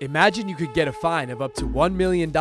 Imagine you could get a fine of up to $1 million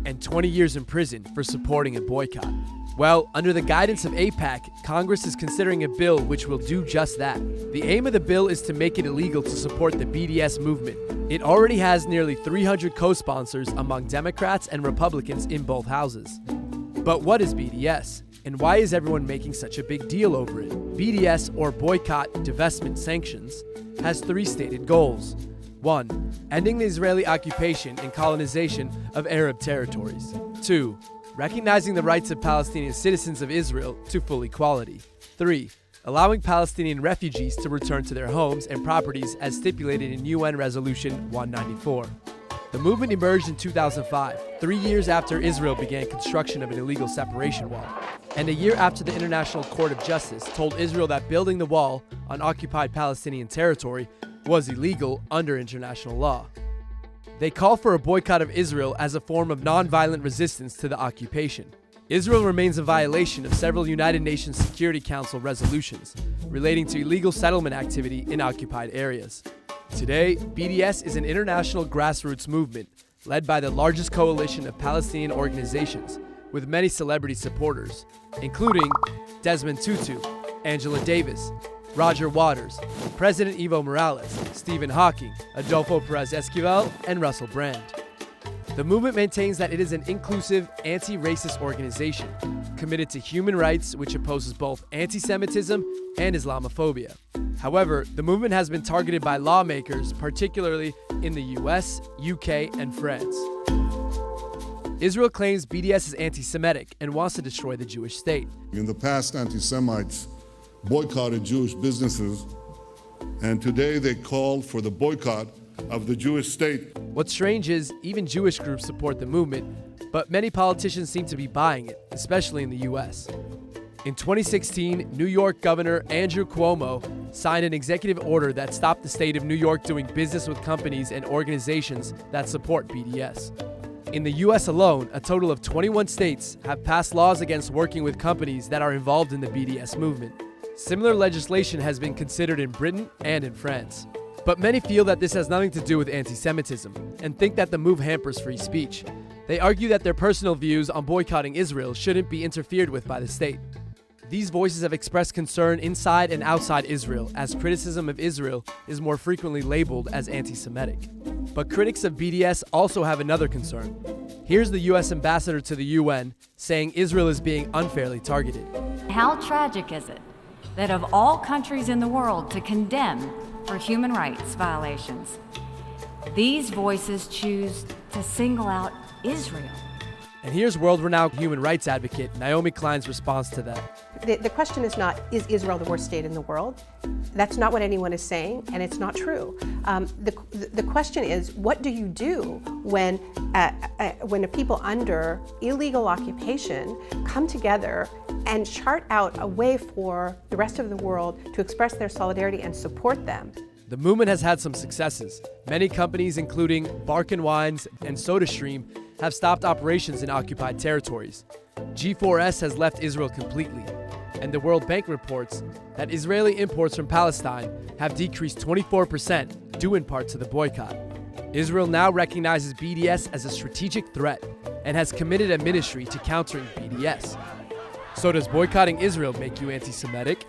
and 20 years in prison for supporting a boycott. Well, under the guidance of AIPAC, Congress is considering a bill which will do just that. The aim of the bill is to make it illegal to support the BDS movement. It already has nearly 300 co-sponsors among Democrats and Republicans in both houses. But what is BDS? And why is everyone making such a big deal over it? BDS, or Boycott, Divestment, Sanctions, has three stated goals. 1. Ending the Israeli occupation and colonization of Arab territories. 2. Recognizing the rights of Palestinian citizens of Israel to full equality. 3. Allowing Palestinian refugees to return to their homes and properties as stipulated in UN Resolution 194. The movement emerged in 2005, 3 years after Israel began construction of an illegal separation wall, and a year after the International Court of Justice told Israel that building the wall on occupied Palestinian territory was illegal under international law. They call for a boycott of Israel as a form of nonviolent resistance to the occupation. Israel remains in violation of several United Nations Security Council resolutions relating to illegal settlement activity in occupied areas. Today, BDS is an international grassroots movement led by the largest coalition of Palestinian organizations with many celebrity supporters, including Desmond Tutu, Angela Davis, Roger Waters, President Evo Morales, Stephen Hawking, Adolfo Perez Esquivel, and Russell Brand. The movement maintains that it is an inclusive, anti-racist organization committed to human rights, which opposes both anti-Semitism and Islamophobia. However, the movement has been targeted by lawmakers, particularly in the US, UK, and France. Israel claims BDS is anti-Semitic and wants to destroy the Jewish state. In the past, anti-Semites boycotted Jewish businesses, and today they call for the boycott of the Jewish state. What's strange is even Jewish groups support the movement, but many politicians seem to be buying it, especially in the US. In 2016, New York Governor Andrew Cuomo signed an executive order that stopped the state of New York doing business with companies and organizations that support BDS. In the US alone, a total of 21 states have passed laws against working with companies that are involved in the BDS movement. Similar legislation has been considered in Britain and in France. But many feel that this has nothing to do with anti-Semitism and think that the move hampers free speech. They argue that their personal views on boycotting Israel shouldn't be interfered with by the state. These voices have expressed concern inside and outside Israel, as criticism of Israel is more frequently labeled as anti-Semitic. But critics of BDS also have another concern. Here's the US ambassador to the UN saying Israel is being unfairly targeted. How tragic is it that of all countries in the world to condemn for human rights violations, these voices choose to single out Israel? And here's world-renowned human rights advocate Naomi Klein's response to that. The question is not, is Israel the worst state in the world? That's not what anyone is saying, and it's not true. The question is, what do you do when a people under illegal occupation come together and chart out a way for the rest of the world to express their solidarity and support them? The movement has had some successes. Many companies, including Barkin Wines and SodaStream, have stopped operations in occupied territories. G4S has left Israel completely. And the World Bank reports that Israeli imports from Palestine have decreased 24%, due in part to the boycott. Israel now recognizes BDS as a strategic threat and has committed a ministry to countering BDS. So does boycotting Israel make you anti-Semitic?